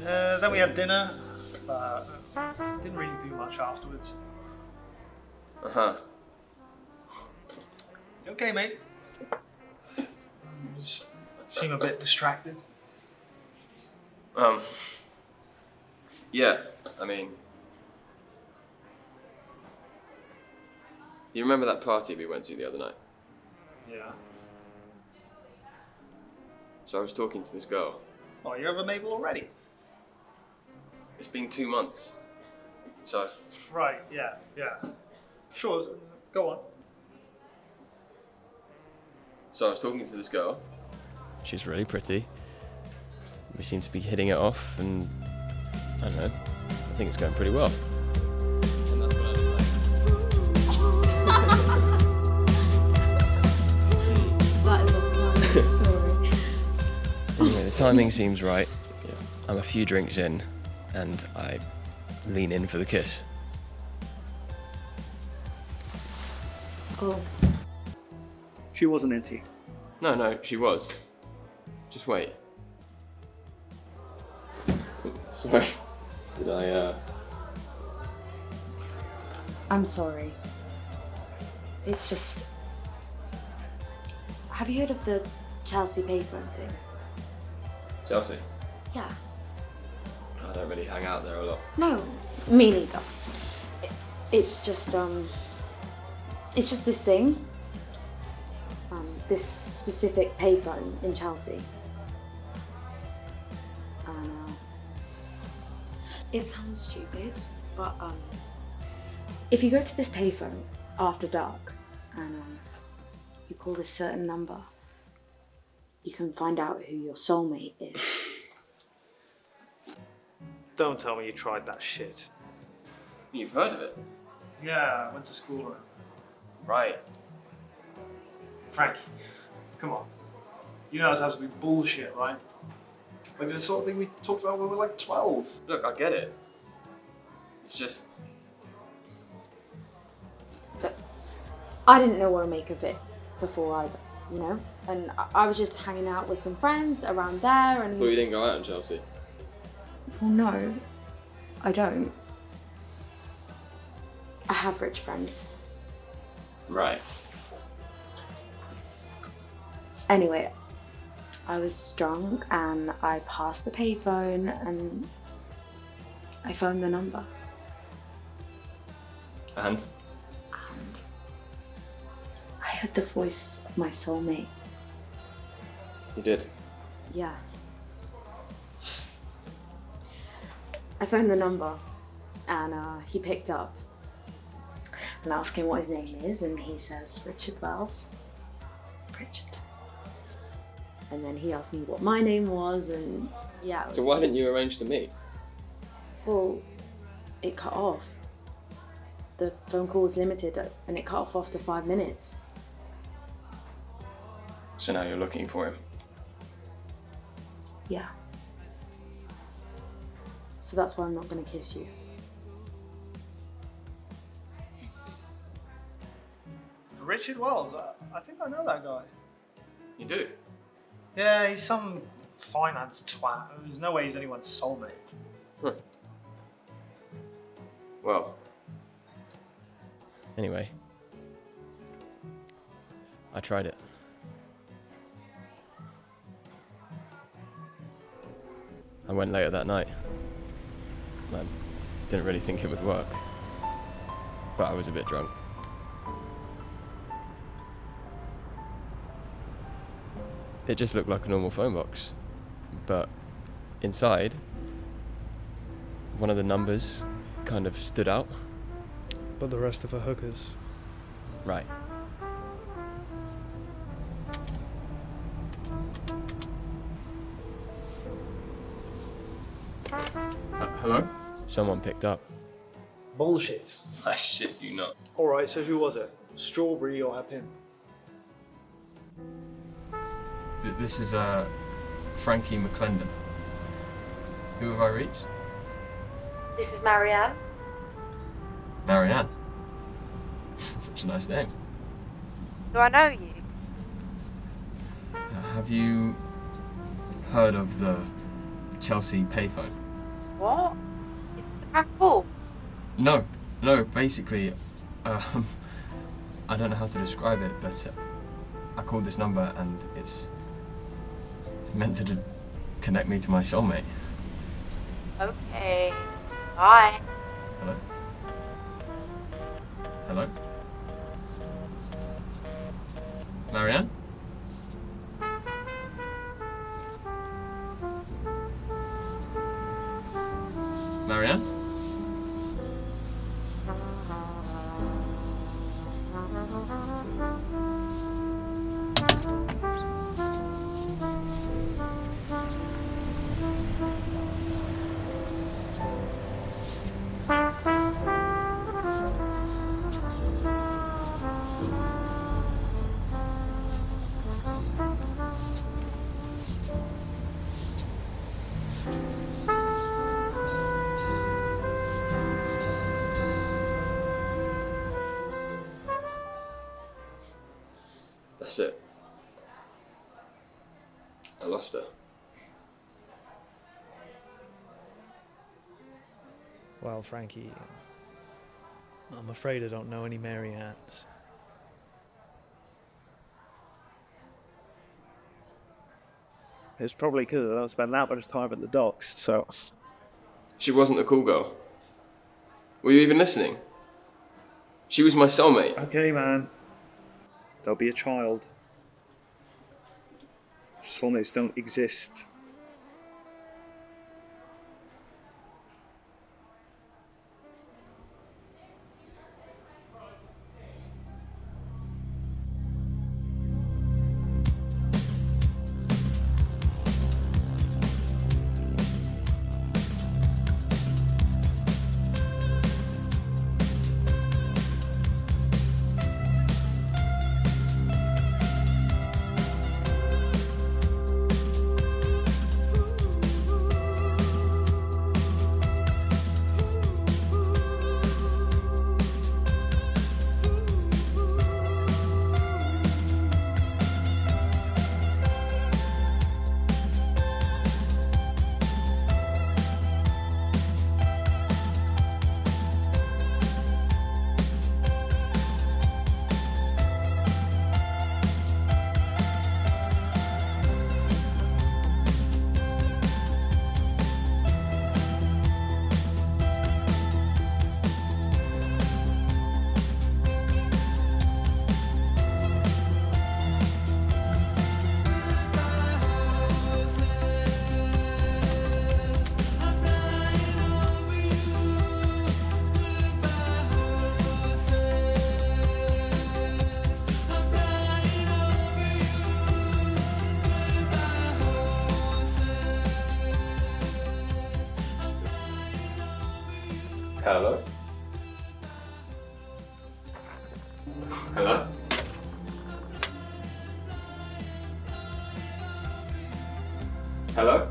Then we had dinner, but didn't really do much afterwards. Uh-huh. You okay, mate? You seem a bit distracted. Yeah, I mean... You remember that party we went to the other night? Yeah. So I was talking to this girl. Oh, you're over Mabel already? It's been 2 months. So... Right, yeah. Sure, go on. So I was talking to this girl. She's really pretty. We seem to be hitting it off, and I don't know, I think it's going pretty well. And that's when I That is a fun story. Anyway, the timing seems right. I'm a few drinks in, and I lean in for the kiss. Oh. She wasn't into you. No, she was. Just wait. Sorry. Did I, I'm sorry. It's just... Have you heard of the Chelsea PAYPHONE thing? Chelsea? Yeah. I don't really hang out there a lot. No, me neither. It's just this thing. This specific payphone in Chelsea. And it sounds stupid, but if you go to this payphone after dark and you call this certain number, you can find out who your soulmate is. Don't tell me you tried that shit. You've heard of it? Yeah, I went to school around. Right. Frankie, come on. You know it's absolute bullshit, right? Like, it's the sort of thing we talked about when we were like 12. Look, I get it. It's just... Look, I didn't know what to make of it before either, you know? And I was just hanging out with some friends around there and... I thought you didn't go out in Chelsea. Well, no, I don't. I have rich friends. Right. Anyway, I was drunk and I passed the payphone and I phoned the number. And? And I heard the voice of my soulmate. You did? Yeah. I phoned the number and he picked up and asked him what his name is and he says Richard Wells. Richard. And then he asked me what my name was and yeah. It was... So why didn't you arrange to meet? Well, it cut off. The phone call was limited and it cut off after 5 minutes. So now you're looking for him? Yeah. So that's why I'm not gonna kiss you. Richard Wells? I think I know that guy. You do? Yeah, he's some finance twat. There's no way he's anyone's soulmate. Huh. Well. Anyway. I tried it. I went later that night. I didn't really think it would work. But I was a bit drunk. It just looked like a normal phone box. But inside, one of the numbers kind of stood out. But the rest of her hookers? Right. Hello? Someone picked up. Bullshit. I shit you not. Alright, so who was it? Strawberry or her pimp? This is Frankie McClendon. Who have I reached? This is Marianne. Marianne. Such a nice name. Do I know you? Have you heard of the Chelsea payphone? What? Is it a prank call? No, basically, I don't know how to describe it, but I called this number and it's meant to connect me to my soulmate. Okay. Bye. Hello? Hello? Marianne? Marianne? That's it. I lost her. Well, Frankie, I'm afraid I don't know any Mariannes. It's probably because I don't spend that much time at the docks, so... She wasn't the cool girl. Were you even listening? She was my soulmate. Okay, man. Don't be a child. Soulmates don't exist. Hello? Hello? Hello?